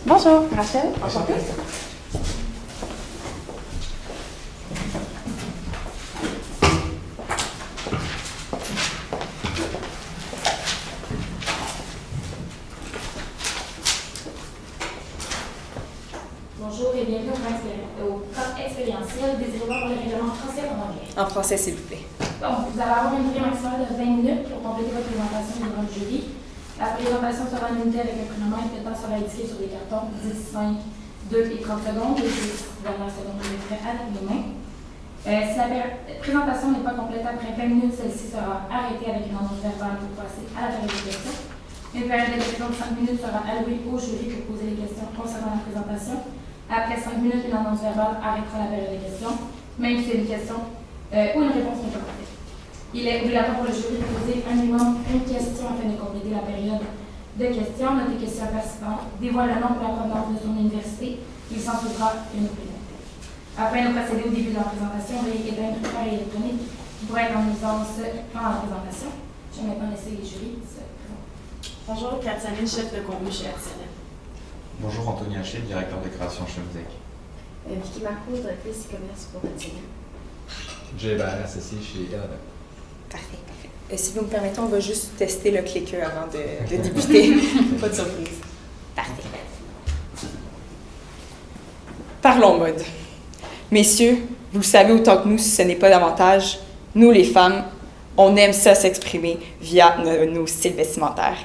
Bonjour, Rachel. Enchantée. Bonjour et bienvenue au camp expérientiel. Désirez-vous avoir le règlement en français ou en anglais? En français, s'il vous plaît. Bon, vous allez avoir une durée maximale de 20 minutes pour compléter votre présentation devant le jury. La présentation sera limitée avec un chronomètre. Le temps sera indiqué sur des cartons 10, 5, 2 et 30 secondes. Les 10 dernières secondes, je les ferai avec les mains. Si la présentation n'est pas complète après 20 minutes, celle-ci sera arrêtée avec une annonce verbale pour passer à la période de questions. Une période de questions de 5 minutes sera allouée au jury pour poser les questions concernant la présentation. Après 5 minutes, une annonce verbale arrêtera la période de questions, même si une question ou une réponse n'est pas complète. Il est obligatoire pour le jury de poser un minimum une question afin de compléter la période de questions. Notre question participante dévoile le nom de la provenance de son université. Il s'en suivra une présentation. Afin de procéder au début de la présentation, veuillez éteindre l'appareil électronique qui pourrait être en usance pendant la présentation. Je vais maintenant laisser les jurys se présenter. Bonjour, Katsiane, chef de contenu chez Actionnaire. Bonjour, Anthony Haché, directeur de création chez Mosaic. Vicky Marco, directrice e-commerce pour Actionnaire. Jay Barre, associé chez Eleva. Parfait. Si vous me permettez, on va juste tester le clicker avant de débuter. Pas de surprise. Parfait. Parlons mode. Messieurs, vous le savez autant que nous, si ce n'est pas davantage, nous les femmes, on aime ça s'exprimer via nos styles vestimentaires.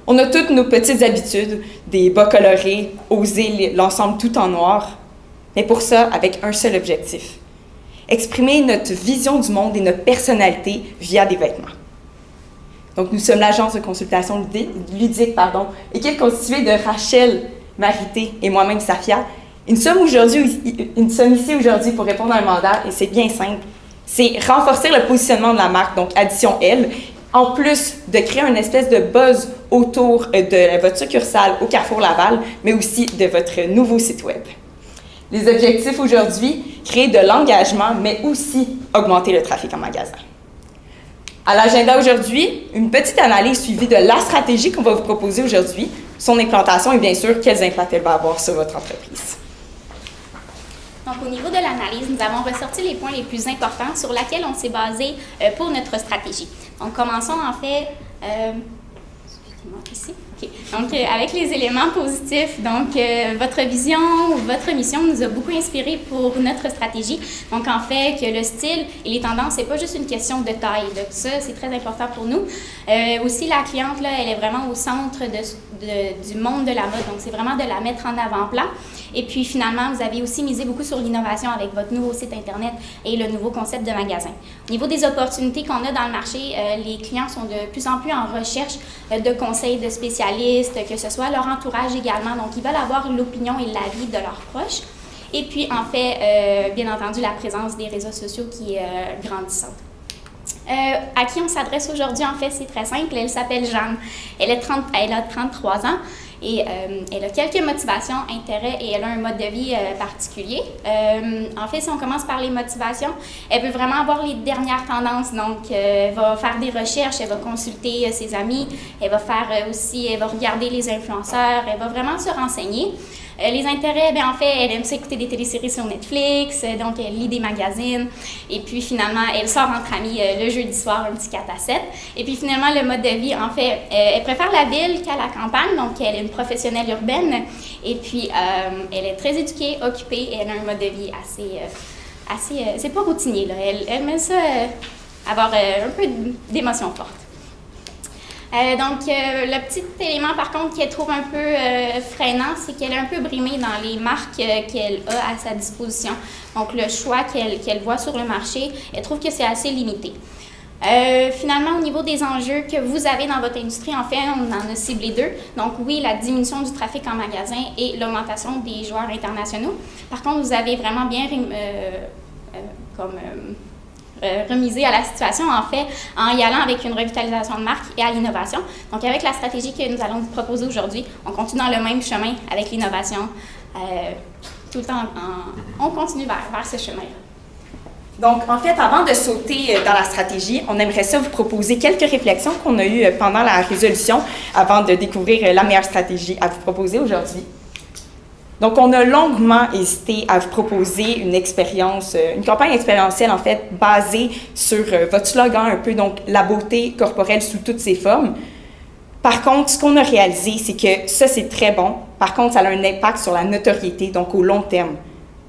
On a toutes nos petites habitudes, des bas colorés, oser l'ensemble tout en noir, mais pour ça, avec un seul objectif: exprimer notre vision du monde et notre personnalité via des vêtements. Donc, nous sommes l'agence de consultation ludique, équipe constituée de Rachel, Marité et moi-même, Safia. Et nous sommes ici aujourd'hui pour répondre à un mandat, et c'est bien simple. C'est renforcer le positionnement de la marque, donc Addition L, en plus de créer une espèce de buzz autour de votre succursale au Carrefour Laval, mais aussi de votre nouveau site web. Les objectifs aujourd'hui, créer de l'engagement, mais aussi augmenter le trafic en magasin. À l'agenda aujourd'hui, une petite analyse suivie de la stratégie qu'on va vous proposer aujourd'hui, son implantation et bien sûr, quels impacts elle va avoir sur votre entreprise. Donc, au niveau de l'analyse, nous avons ressorti les points les plus importants sur lesquels on s'est basé pour notre stratégie. Donc, commençons en fait, excusez-moi, ici. Okay. Donc, avec les éléments positifs, donc votre vision ou votre mission nous a beaucoup inspiré pour notre stratégie. Donc, en fait, que le style et les tendances, c'est pas juste une question de taille. Donc, ça, c'est très important pour nous. Aussi, la cliente, là, elle est vraiment au centre du monde de la mode. Donc, c'est vraiment de la mettre en avant-plan. Et puis, finalement, vous avez aussi misé beaucoup sur l'innovation avec votre nouveau site Internet et le nouveau concept de magasin. Au niveau des opportunités qu'on a dans le marché, les clients sont de plus en plus en recherche de conseils de spécialistes, que ce soit leur entourage également. Donc, ils veulent avoir l'opinion et l'avis de leurs proches. Et puis, en fait, bien entendu, la présence des réseaux sociaux qui est grandissante. À qui on s'adresse aujourd'hui, en fait, c'est très simple. Elle s'appelle Jeanne. Elle a 33 ans. Et elle a quelques motivations, intérêts et elle a un mode de vie particulier. En fait, si on commence par les motivations, elle veut vraiment avoir les dernières tendances. Donc, elle va faire des recherches, elle va consulter ses amis, elle va regarder les influenceurs, elle va vraiment se renseigner. Les intérêts, bien en fait, elle aime s'écouter des téléséries sur Netflix, donc elle lit des magazines. Et puis finalement, elle sort entre amis le jeudi soir, un petit 4 à 7. Et puis finalement, le mode de vie, en fait, elle préfère la ville qu'à la campagne, donc elle est une professionnelle urbaine. Et puis, elle est très éduquée, occupée, et elle a un mode de vie assez c'est pas routinier, là. Elle aime ça avoir un peu d'émotion forte. Le petit élément, par contre, qu'elle trouve un peu freinant, c'est qu'elle est un peu brimée dans les marques qu'elle a à sa disposition. Donc, le choix qu'elle voit sur le marché, elle trouve que c'est assez limité. Finalement, au niveau des enjeux que vous avez dans votre industrie, en fait, on en a ciblé 2. Donc, oui, la diminution du trafic en magasin et l'augmentation des joueurs internationaux. Par contre, vous avez vraiment bien remiser à la situation, en fait, en y allant avec une revitalisation de marque et à l'innovation. Donc, avec la stratégie que nous allons vous proposer aujourd'hui, on continue dans le même chemin avec l'innovation. Tout le temps, on continue vers ce chemin-là. Donc, en fait, avant de sauter dans la stratégie, on aimerait ça vous proposer quelques réflexions qu'on a eues pendant la résolution avant de découvrir la meilleure stratégie à vous proposer aujourd'hui. Donc, on a longuement hésité à vous proposer une expérience, une campagne expérientielle, en fait, basée sur votre slogan un peu, donc la beauté corporelle sous toutes ses formes. Par contre, ce qu'on a réalisé, c'est que ça, c'est très bon. Par contre, ça a un impact sur la notoriété, donc au long terme.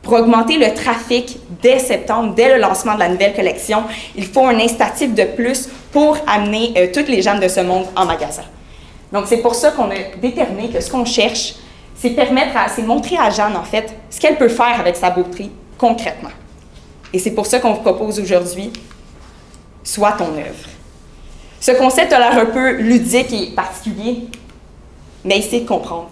Pour augmenter le trafic dès septembre, dès le lancement de la nouvelle collection, il faut un incitatif de plus pour amener toutes les Jeanne de ce monde en magasin. Donc, c'est pour ça qu'on a déterminé que ce qu'on cherche, c'est montrer à Jeanne, en fait, ce qu'elle peut faire avec sa beauté concrètement. Et c'est pour ça qu'on vous propose aujourd'hui « Sois ton œuvre ». Ce concept a l'air un peu ludique et particulier, mais essayez de comprendre.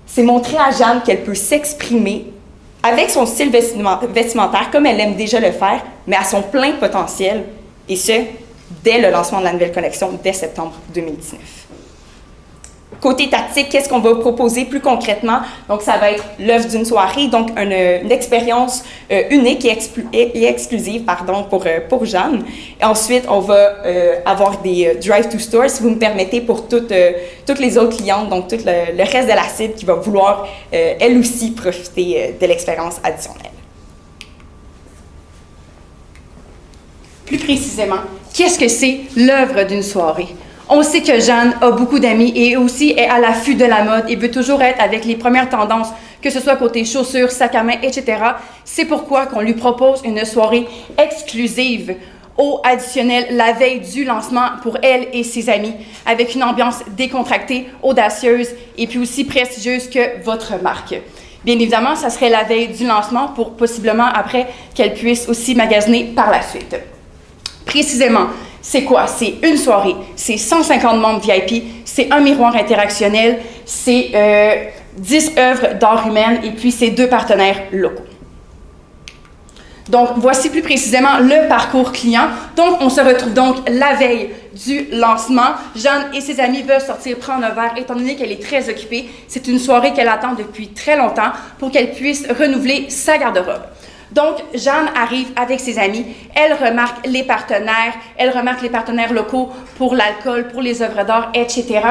C'est montrer à Jeanne qu'elle peut s'exprimer avec son style vestimentaire comme elle aime déjà le faire, mais à son plein potentiel, et ce, dès le lancement de la nouvelle collection, dès septembre 2019. Côté tactique, qu'est-ce qu'on va proposer plus concrètement? Donc, ça va être l'œuvre d'une soirée, donc une expérience unique et exclusive pour Jeanne. Et ensuite, on va avoir des drive-to-stores, si vous me permettez, pour toutes les autres clientes, donc tout le reste de la cible qui va vouloir, elle aussi, profiter de l'expérience additionnelle. Plus précisément, qu'est-ce que c'est l'œuvre d'une soirée? On sait que Jeanne a beaucoup d'amis et aussi est à l'affût de la mode et veut toujours être avec les premières tendances, que ce soit côté chaussures, sac à main, etc. C'est pourquoi qu'on lui propose une soirée exclusive au additionnel la veille du lancement pour elle et ses amis, avec une ambiance décontractée, audacieuse et puis aussi prestigieuse que votre marque. Bien évidemment, ça serait la veille du lancement pour possiblement après qu'elle puisse aussi magasiner par la suite. Précisément, c'est quoi? C'est une soirée, c'est 150 membres VIP, c'est un miroir interactionnel, c'est 10 œuvres d'art humaine et puis c'est 2 partenaires locaux. Donc, voici plus précisément le parcours client. Donc, on se retrouve donc la veille du lancement. Jeanne et ses amis veulent sortir prendre un verre étant donné qu'elle est très occupée. C'est une soirée qu'elle attend depuis très longtemps pour qu'elle puisse renouveler sa garde-robe. Donc, Jeanne arrive avec ses amis, elle remarque les partenaires locaux pour l'alcool, pour les œuvres d'art, etc.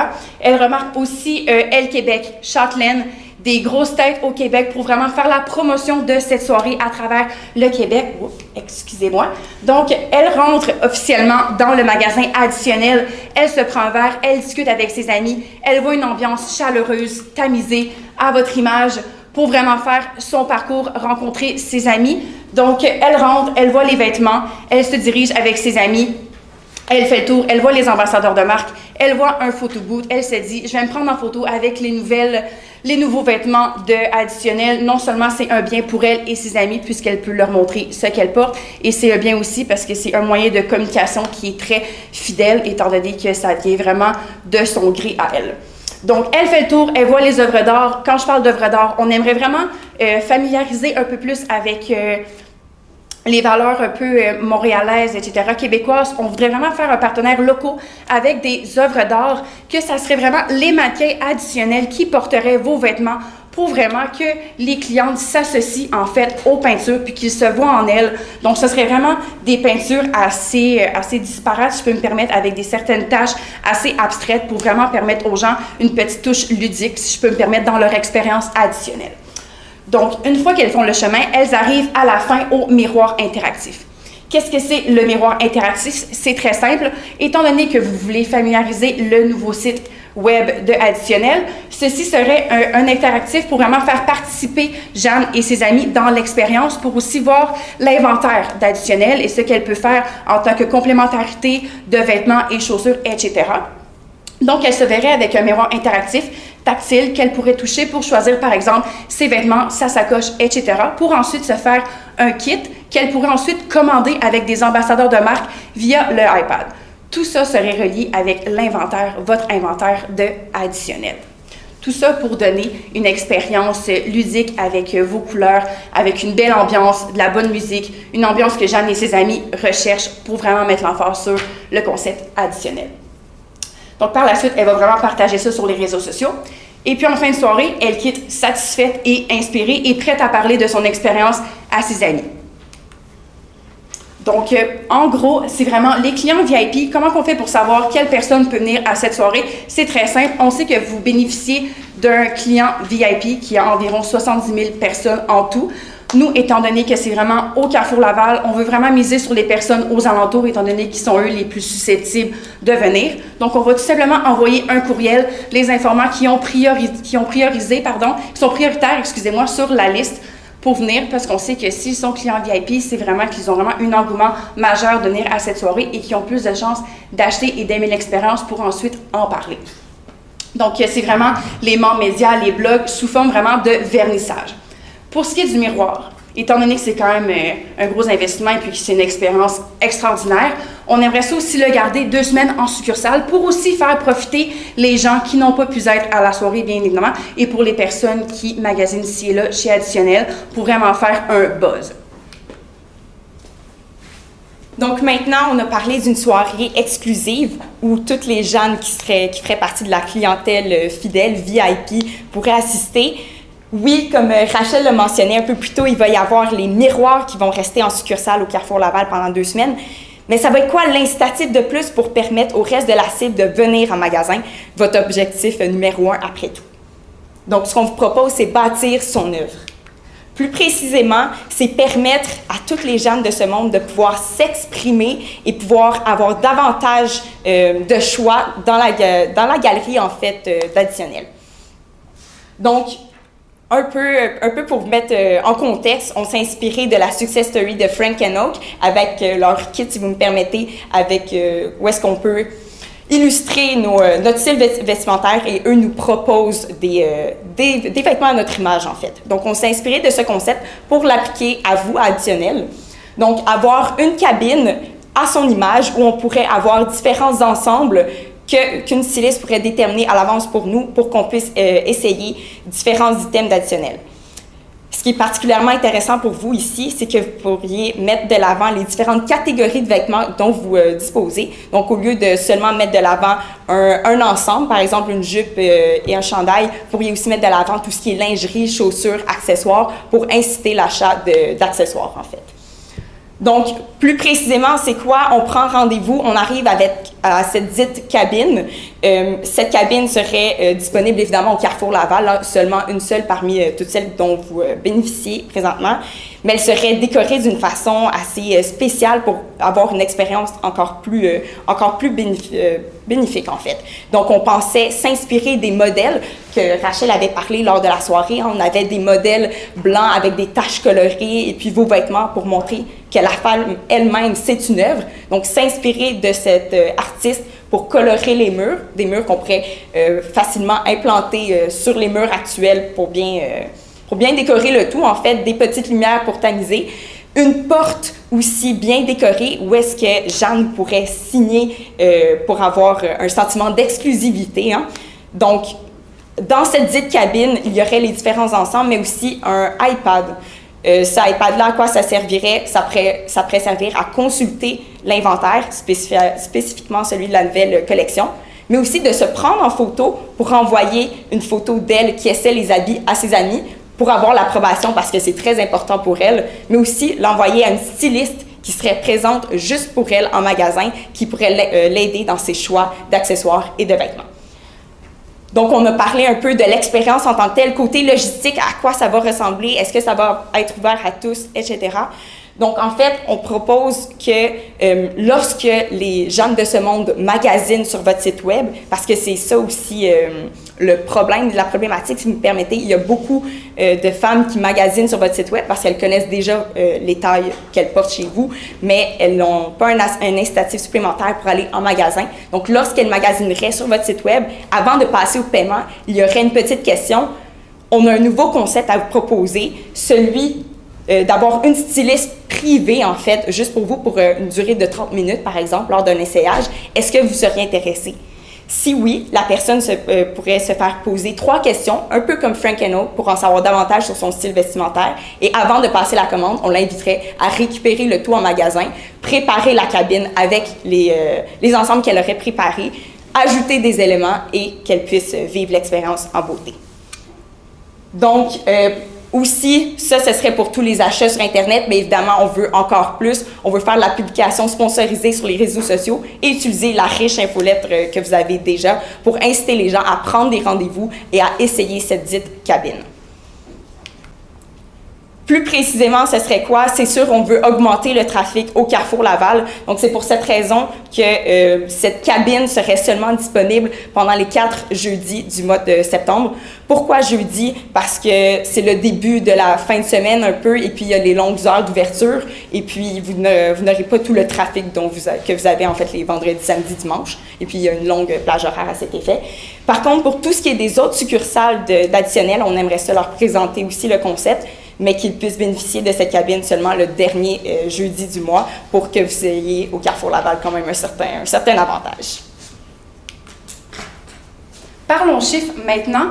Elle remarque aussi Elle Québec, Châtelaine, des grosses têtes au Québec pour vraiment faire la promotion de cette soirée à travers le Québec. Oh, excusez-moi. Donc, elle rentre officiellement dans le magasin additionnel, elle se prend un verre, elle discute avec ses amis, elle voit une ambiance chaleureuse, tamisée, à votre image, pour vraiment faire son parcours, rencontrer ses amis. Donc, elle rentre, elle voit les vêtements, elle se dirige avec ses amis, elle fait le tour, elle voit les ambassadeurs de marque, elle voit un photo booth, elle se dit, je vais me prendre en photo avec les nouveaux vêtements de additionnel. Non seulement c'est un bien pour elle et ses amis, puisqu'elle peut leur montrer ce qu'elle porte, et c'est un bien aussi parce que c'est un moyen de communication qui est très fidèle, étant donné que ça vient vraiment de son gré à elle. Donc, elle fait le tour, elle voit les œuvres d'art. Quand je parle d'œuvres d'art, on aimerait vraiment familiariser un peu plus avec les valeurs un peu montréalaises, etc., québécoises. On voudrait vraiment faire un partenaire local avec des œuvres d'art, que ça serait vraiment les mannequins additionnels qui porteraient vos vêtements pour vraiment que les clientes s'associent en fait aux peintures puis qu'ils se voient en elles. Donc, ce serait vraiment des peintures assez disparates, si je peux me permettre, avec des certaines tâches assez abstraites pour vraiment permettre aux gens une petite touche ludique, si je peux me permettre, dans leur expérience additionnelle. Donc, une fois qu'elles font le chemin, elles arrivent à la fin au miroir interactif. Qu'est-ce que c'est le miroir interactif? C'est très simple. Étant donné que vous voulez familiariser le nouveau site web de Additionnel, ceci serait un interactif pour vraiment faire participer Jeanne et ses amis dans l'expérience pour aussi voir l'inventaire d'Additionnel et ce qu'elle peut faire en tant que complémentarité de vêtements et chaussures, etc. Donc, elle se verrait avec un miroir interactif, tactile, qu'elle pourrait toucher pour choisir, par exemple, ses vêtements, sa sacoche, etc., pour ensuite se faire un kit qu'elle pourrait ensuite commander avec des ambassadeurs de marque via le iPad. Tout ça serait relié avec l'inventaire, votre inventaire de Additionnel. Tout ça pour donner une expérience ludique avec vos couleurs, avec une belle ambiance, de la bonne musique, une ambiance que Jeanne et ses amis recherchent pour vraiment mettre l'emphase sur le concept additionnel. Donc, par la suite, elle va vraiment partager ça sur les réseaux sociaux. Et puis, en fin de soirée, elle quitte satisfaite et inspirée et prête à parler de son expérience à ses amis. Donc, en gros, c'est vraiment les clients VIP. Comment on fait pour savoir quelle personne peut venir à cette soirée? C'est très simple. On sait que vous bénéficiez d'un client VIP qui a environ 70 000 personnes en tout. Nous, étant donné que c'est vraiment au Carrefour Laval, on veut vraiment miser sur les personnes aux alentours, étant donné qu'ils sont eux les plus susceptibles de venir. Donc, on va tout simplement envoyer un courriel, les informant qui sont prioritaires, excusez-moi, sur la liste pour venir, parce qu'on sait que s'ils sont clients VIP, c'est vraiment qu'ils ont vraiment un engouement majeur de venir à cette soirée et qu'ils ont plus de chances d'acheter et d'aimer l'expérience pour ensuite en parler. Donc, c'est vraiment les membres médias, les blogs, sous forme vraiment de vernissage. Pour ce qui est du miroir, étant donné que c'est quand même un gros investissement et puis que c'est une expérience extraordinaire, on aimerait ça aussi le garder 2 semaines en succursale pour aussi faire profiter les gens qui n'ont pas pu être à la soirée, bien évidemment, et pour les personnes qui magasinent ici et là chez Additionnel pour vraiment faire un buzz. Donc maintenant, on a parlé d'une soirée exclusive où toutes les jeunes qui feraient partie de la clientèle fidèle, VIP, pourraient assister. Oui, comme Rachel l'a mentionné un peu plus tôt, il va y avoir les miroirs qui vont rester en succursale au Carrefour Laval pendant 2 semaines. Mais ça va être quoi l'incitatif de plus pour permettre au reste de la cible de venir en magasin? Votre objectif numéro 1 après tout. Donc, ce qu'on vous propose, c'est bâtir son œuvre. Plus précisément, c'est permettre à toutes les jeunes de ce monde de pouvoir s'exprimer et pouvoir avoir davantage de choix dans la galerie, en fait, d'Additionnel. Donc, un peu pour vous mettre en contexte, on s'est inspiré de la success story de Frank & Oak avec leur kit, si vous me permettez, avec où est-ce qu'on peut illustrer notre style vestimentaire et eux nous proposent des vêtements à notre image, en fait. Donc, on s'est inspiré de ce concept pour l'appliquer à vous, à Additionnel. Donc, avoir une cabine à son image où on pourrait avoir différents ensembles qu'une styliste pourrait déterminer à l'avance pour nous pour qu'on puisse essayer différents items d'Additionnel. Ce qui est particulièrement intéressant pour vous ici, c'est que vous pourriez mettre de l'avant les différentes catégories de vêtements dont vous disposez. Donc, au lieu de seulement mettre de l'avant un ensemble, par exemple une jupe et un chandail, vous pourriez aussi mettre de l'avant tout ce qui est lingerie, chaussures, accessoires pour inciter l'achat d'accessoires, en fait. Donc, plus précisément, c'est quoi? On prend rendez-vous, on arrive à cette dite cabine. Cette cabine serait disponible évidemment au Carrefour Laval, là, seulement une seule parmi toutes celles dont vous bénéficiez présentement, mais elle serait décorée d'une façon assez spéciale pour avoir une expérience encore plus bénéfique en fait. Donc, on pensait s'inspirer des modèles que Rachel avait parlé lors de la soirée. On avait des modèles blancs avec des taches colorées et puis vos vêtements pour montrer que la femme elle-même, c'est une œuvre. Donc, s'inspirer de cet artiste pour colorer les murs, des murs qu'on pourrait facilement implanter sur les murs actuels pour bien décorer le tout, en fait, des petites lumières pour tamiser. Une porte aussi bien décorée où est-ce que Jeanne pourrait signer pour avoir un sentiment d'exclusivité. Hein? Donc, dans cette dite cabine, il y aurait les différents ensembles, mais aussi un iPad. Ce iPad-là, à quoi ça servirait? Ça pourrait servir à consulter l'inventaire, spécifiquement celui de la nouvelle collection, mais aussi de se prendre en photo pour envoyer une photo d'elle qui essaie les habits à ses amis pour avoir l'approbation parce que c'est très important pour elle, mais aussi l'envoyer à une styliste qui serait présente juste pour elle en magasin, qui pourrait l'aider dans ses choix d'accessoires et de vêtements. Donc, on a parlé un peu de l'expérience en tant que telle, côté logistique, à quoi ça va ressembler, est-ce que ça va être ouvert à tous, etc. Donc, en fait, on propose que lorsque les gens de ce monde magasinent sur votre site web, parce que c'est ça aussi le problème, la problématique, si vous me permettez, il y a beaucoup de femmes qui magasinent sur votre site web parce qu'elles connaissent déjà les tailles qu'elles portent chez vous, mais elles n'ont pas un incitatif supplémentaire pour aller en magasin. Donc, lorsqu'elles magasineraient sur votre site web, avant de passer au paiement, il y aurait une petite question. On a un nouveau concept à vous proposer, celui d'avoir une styliste privée, en fait, juste pour vous, pour une durée de 30 minutes, par exemple, lors d'un essayage. Est-ce que vous seriez intéressé? Si oui, la personne pourrait se faire poser 3 questions, un peu comme Frank & Oak, pour en savoir davantage sur son style vestimentaire. Et avant de passer la commande, on l'inviterait à récupérer le tout en magasin, préparer la cabine avec les ensembles qu'elle aurait préparés, ajouter des éléments et qu'elle puisse vivre l'expérience en beauté. Donc, Aussi, ça, ce serait pour tous les achats sur Internet, mais évidemment, on veut encore plus. On veut faire de la publication sponsorisée sur les réseaux sociaux et utiliser la riche infolettre que vous avez déjà pour inciter les gens à prendre des rendez-vous et à essayer cette dite cabine. Plus précisément, ce serait quoi? C'est sûr, on veut augmenter le trafic au Carrefour Laval. Donc, c'est pour cette raison que cette cabine serait seulement disponible pendant les 4 jeudis du mois de septembre. Pourquoi jeudi? Parce que c'est le début de la fin de semaine un peu, et puis il y a les longues heures d'ouverture, et puis vous n'aurez pas tout le trafic que vous avez en fait les vendredis, samedis, dimanches, et puis il y a une longue plage horaire à cet effet. Par contre, pour tout ce qui est des autres succursales d'additionnel, on aimerait ça leur présenter aussi le concept, mais qu'ils puissent bénéficier de cette cabine seulement le dernier jeudi du mois pour que vous ayez au Carrefour Laval quand même un certain avantage. Parlons chiffres maintenant.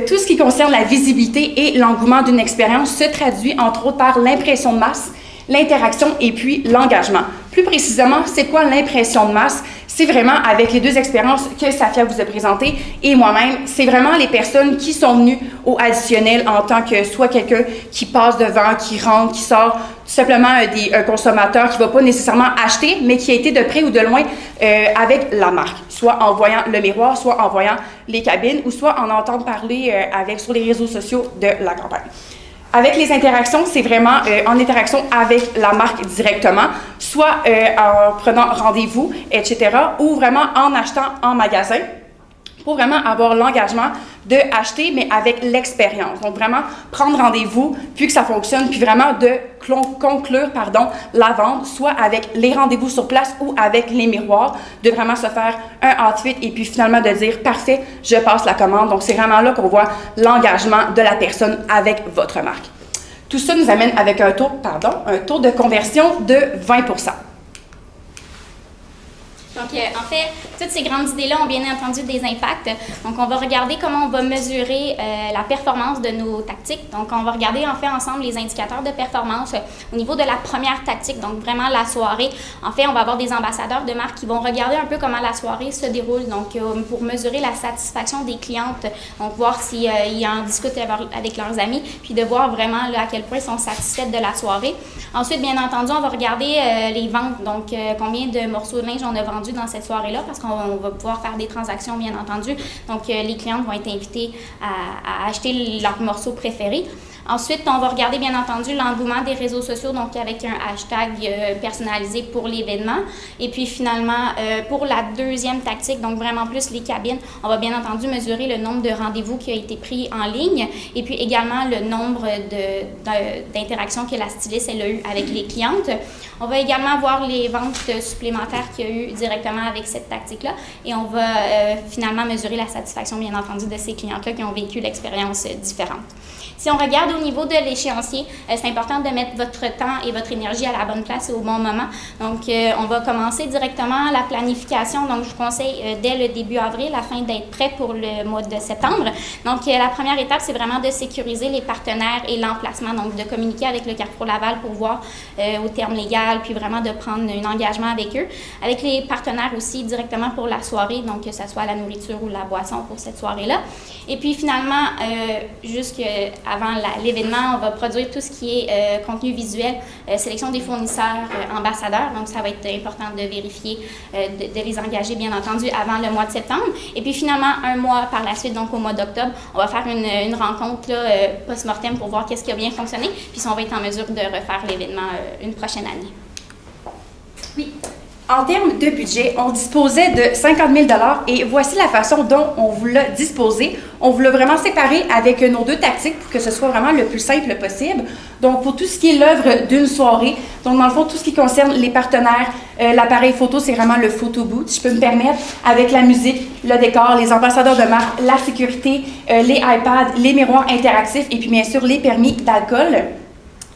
Tout ce qui concerne la visibilité et l'engouement d'une expérience se traduit entre autres par l'impression de masse, l'interaction et puis l'engagement. Plus précisément, c'est quoi l'impression de masse? C'est vraiment avec les 2 expériences que Safia vous a présentées et moi-même, c'est vraiment les personnes qui sont venues au additionnel en tant que soit quelqu'un qui passe devant, qui rentre, qui sort, tout simplement un consommateur qui ne va pas nécessairement acheter, mais qui a été de près ou de loin avec la marque, soit en voyant le miroir, soit en voyant les cabines, ou soit en entendant parler sur les réseaux sociaux de la campagne. Avec les interactions, c'est vraiment en interaction avec la marque directement, soit en prenant rendez-vous, etc., ou vraiment en achetant en magasin, pour vraiment avoir l'engagement de acheter, mais avec l'expérience. Donc, vraiment prendre rendez-vous, puis que ça fonctionne, puis vraiment de conclure la vente, soit avec les rendez-vous sur place ou avec les miroirs, de vraiment se faire un outfit et puis finalement de dire « Parfait, je passe la commande ». Donc, c'est vraiment là qu'on voit l'engagement de la personne avec votre marque. Tout ça nous amène avec un taux de conversion de 20%. Donc, en fait, toutes ces grandes idées-là ont bien entendu des impacts. Donc, on va regarder comment on va mesurer la performance de nos tactiques. Donc, on va regarder en fait ensemble les indicateurs de performance au niveau de la première tactique, donc vraiment la soirée. En fait, on va avoir des ambassadeurs de marque qui vont regarder un peu comment la soirée se déroule, donc pour mesurer la satisfaction des clientes, donc voir s'ils en discutent avec leurs amis, puis de voir vraiment là, à quel point ils sont satisfaits de la soirée. Ensuite, bien entendu, on va regarder les ventes, donc combien de morceaux de linge on a vendu dans cette soirée-là, parce qu'on va pouvoir faire des transactions, bien entendu. Donc, les clientes vont être invitées à acheter leurs morceaux préférés. Ensuite, on va regarder, bien entendu, l'engouement des réseaux sociaux, donc avec un hashtag personnalisé pour l'événement. Et puis, finalement, pour la deuxième tactique, donc vraiment plus les cabines, on va bien entendu mesurer le nombre de rendez-vous qui a été pris en ligne et puis également le nombre d'interactions que la styliste elle a eu avec les clientes. On va également voir les ventes supplémentaires qu'il y a eu directement avec cette tactique-là et on va finalement mesurer la satisfaction, bien entendu, de ces clientes-là qui ont vécu l'expérience différente. Si on regarde au niveau de l'échéancier, c'est important de mettre votre temps et votre énergie à la bonne place et au bon moment. Donc, on va commencer directement la planification. Donc, je vous conseille dès le début avril afin d'être prêt pour le mois de septembre. Donc, la première étape, c'est vraiment de sécuriser les partenaires et l'emplacement. Donc, de communiquer avec le Carrefour Laval pour voir au terme légal, puis vraiment de prendre un engagement avec eux. Avec les partenaires aussi directement pour la soirée, donc que ce soit la nourriture ou la boisson pour cette soirée-là. Et puis, finalement, avant l'événement, on va produire tout ce qui est contenu visuel, sélection des fournisseurs, ambassadeurs. Donc, ça va être important de vérifier, de les engager, bien entendu, avant le mois de septembre. Et puis, finalement, un mois par la suite, donc au mois d'octobre, on va faire une rencontre post-mortem pour voir qu'est-ce qui a bien fonctionné. Puis, si on va être en mesure de refaire l'événement une prochaine année. Oui. En termes de budget, on disposait de 50 000 $ et voici la façon dont on vous l'a disposé. On vous l'a vraiment séparé avec nos 2 tactiques pour que ce soit vraiment le plus simple possible. Donc, pour tout ce qui est l'œuvre d'une soirée, donc dans le fond, tout ce qui concerne les partenaires, l'appareil photo, c'est vraiment le photo booth, si je peux me permettre, avec la musique, le décor, les ambassadeurs de marque, la sécurité, les iPads, les miroirs interactifs et puis bien sûr les permis d'alcool.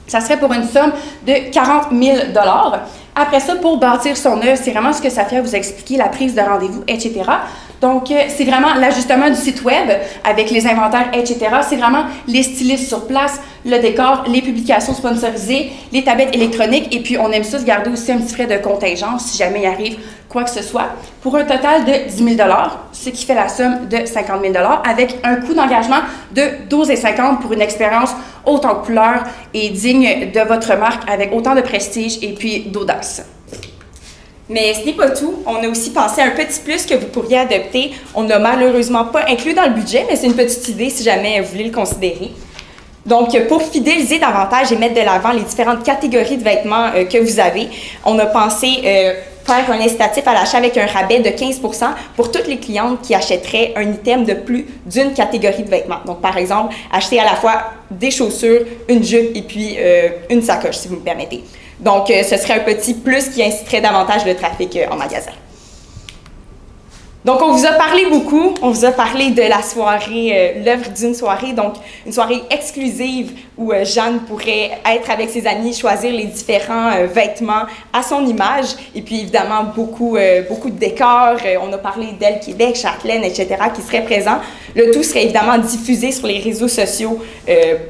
Ça serait pour une somme de 40 000 $. Après ça, pour bâtir son œuvre, c'est vraiment ce que Safia vous a expliqué, la prise de rendez-vous, etc. Donc, c'est vraiment l'ajustement du site web avec les inventaires, etc. C'est vraiment les stylistes sur place, le décor, les publications sponsorisées, les tablettes électroniques. Et puis, on aime ça se garder aussi un petit frais de contingence si jamais il arrive quoi que ce soit, pour un total de 10 000 $, ce qui fait la somme de 50 000 $, avec un coût d'engagement de 12,50 $ pour une expérience haute en couleurs et digne de votre marque, avec autant de prestige et puis d'audace. Mais ce n'est pas tout. On a aussi pensé à un petit plus que vous pourriez adopter. On ne l'a malheureusement pas inclus dans le budget, mais c'est une petite idée si jamais vous voulez le considérer. Donc, pour fidéliser davantage et mettre de l'avant les différentes catégories de vêtements que vous avez, on a pensé faire un incitatif à l'achat avec un rabais de 15 % pour toutes les clientes qui achèteraient un item de plus d'une catégorie de vêtements. Donc, par exemple, acheter à la fois des chaussures, une jupe et puis une sacoche, si vous me permettez. Donc, ce serait un petit plus qui inciterait davantage le trafic en magasin. Donc, on vous a parlé beaucoup. On vous a parlé de la soirée, l'œuvre d'une soirée, donc une soirée exclusive où Jeanne pourrait être avec ses amis, choisir les différents vêtements à son image. Et puis, évidemment, beaucoup de décors. On a parlé d'Elle Québec, Châtelaine, etc., qui seraient présents. Le tout serait évidemment diffusé sur les réseaux sociaux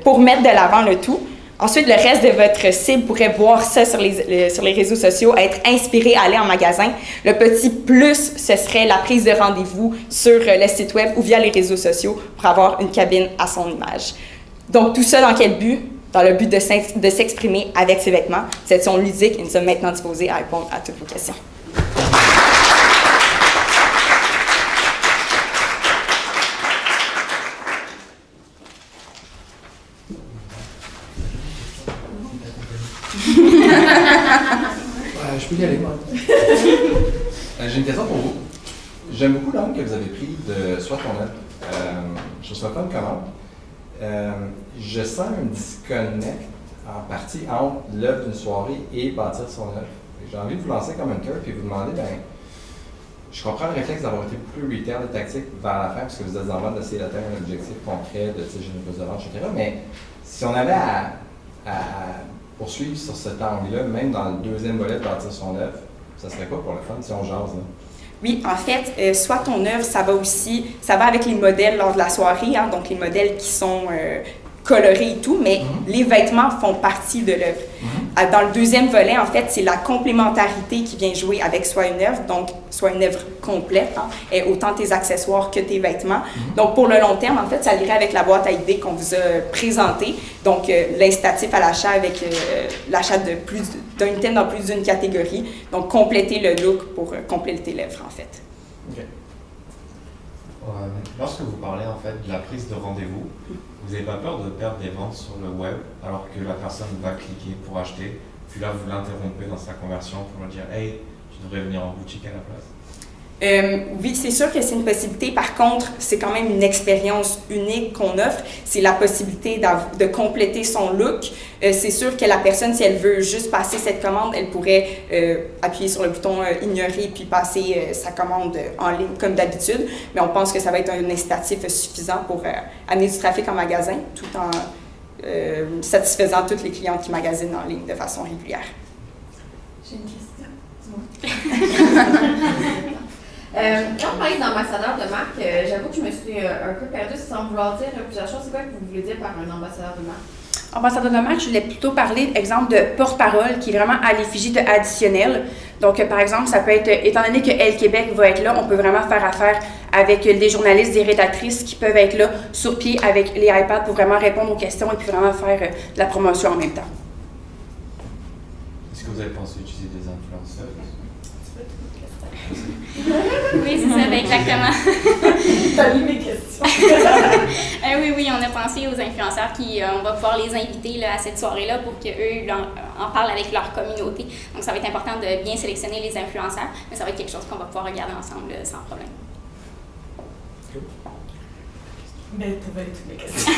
pour mettre de l'avant le tout. Ensuite, le reste de votre cible pourrait voir ça sur les réseaux sociaux, être inspiré à aller en magasin. Le petit plus, ce serait la prise de rendez-vous sur le site web ou via les réseaux sociaux pour avoir une cabine à son image. Donc, tout ça dans quel but? Dans le but de s'exprimer avec ses vêtements. Cette session ludique et nous sommes maintenant disposés à répondre à toutes vos questions. Je peux y aller, moi. J'ai une question pour vous. J'aime beaucoup l'angle que vous avez pris de Sois ton œuvre. Je trouve ça fun comment. Je sens un disconnect en partie entre l'œuvre d'une soirée et bâtir son œuvre. J'ai envie de vous lancer comme un cœur et vous demander, je comprends le réflexe d'avoir été plus retail et tactique vers la fin parce que vous êtes en train d'essayer d'atteindre un objectif concret de généreuse de vente, etc. Mais si on avait à poursuivre sur cet angle-là, même dans le deuxième volet de bâtir son œuvre, ça serait quoi pour le fun si on jase là? Oui, en fait, Sois ton œuvre, ça va avec les modèles lors de la soirée, hein, donc les modèles qui sont colorés et tout, mais les vêtements font partie de l'œuvre. Dans le deuxième volet, en fait, c'est la complémentarité qui vient jouer avec Sois une œuvre, donc Sois une œuvre complète, hein, et autant tes accessoires que tes vêtements. Donc, pour le long terme, en fait, ça irait avec la boîte à idées qu'on vous a présentée, donc l'incitatif à l'achat avec l'achat d'un item dans plus d'une catégorie, donc compléter le look pour compléter l'œuvre, en fait. OK. Lorsque vous parlez en fait de la prise de rendez-vous, vous n'avez pas peur de perdre des ventes sur le web alors que la personne va cliquer pour acheter, puis là vous l'interrompez dans sa conversion pour lui dire « Hey, tu devrais venir en boutique à la place ». Oui, c'est sûr que c'est une possibilité. Par contre, c'est quand même une expérience unique qu'on offre. C'est la possibilité de compléter son look. C'est sûr que la personne, si elle veut juste passer cette commande, elle pourrait appuyer sur le bouton « Ignorer » puis passer sa commande en ligne comme d'habitude. Mais on pense que ça va être un incitatif suffisant pour amener du trafic en magasin tout en satisfaisant tous les clients qui magasinent en ligne de façon régulière. J'ai une question. Dis-moi. Quand on parle d'ambassadeur de marque, j'avoue que je me suis un peu perdue sans vouloir dire plusieurs choses. C'est quoi que vous voulez dire par un ambassadeur de marque? Ambassadeur de marque, je voulais plutôt parler, exemple, de porte-parole qui est vraiment à l'effigie de additionnel. Donc, par exemple, ça peut être, étant donné que Elle Québec va être là, on peut vraiment faire affaire avec des journalistes, des rédactrices qui peuvent être là sur pied avec les iPads pour vraiment répondre aux questions et puis vraiment faire de la promotion en même temps. Est-ce que vous avez pensé utiliser des influenceurs? Oui, c'est ça, exactement. T'as lu mes questions. Oui, on a pensé aux influenceurs on va pouvoir les inviter là, à cette soirée-là pour qu'eux en parlent avec leur communauté. Donc, ça va être important de bien sélectionner les influenceurs, mais ça va être quelque chose qu'on va pouvoir regarder ensemble sans problème. Mais t'as pas lu toutes mes questions.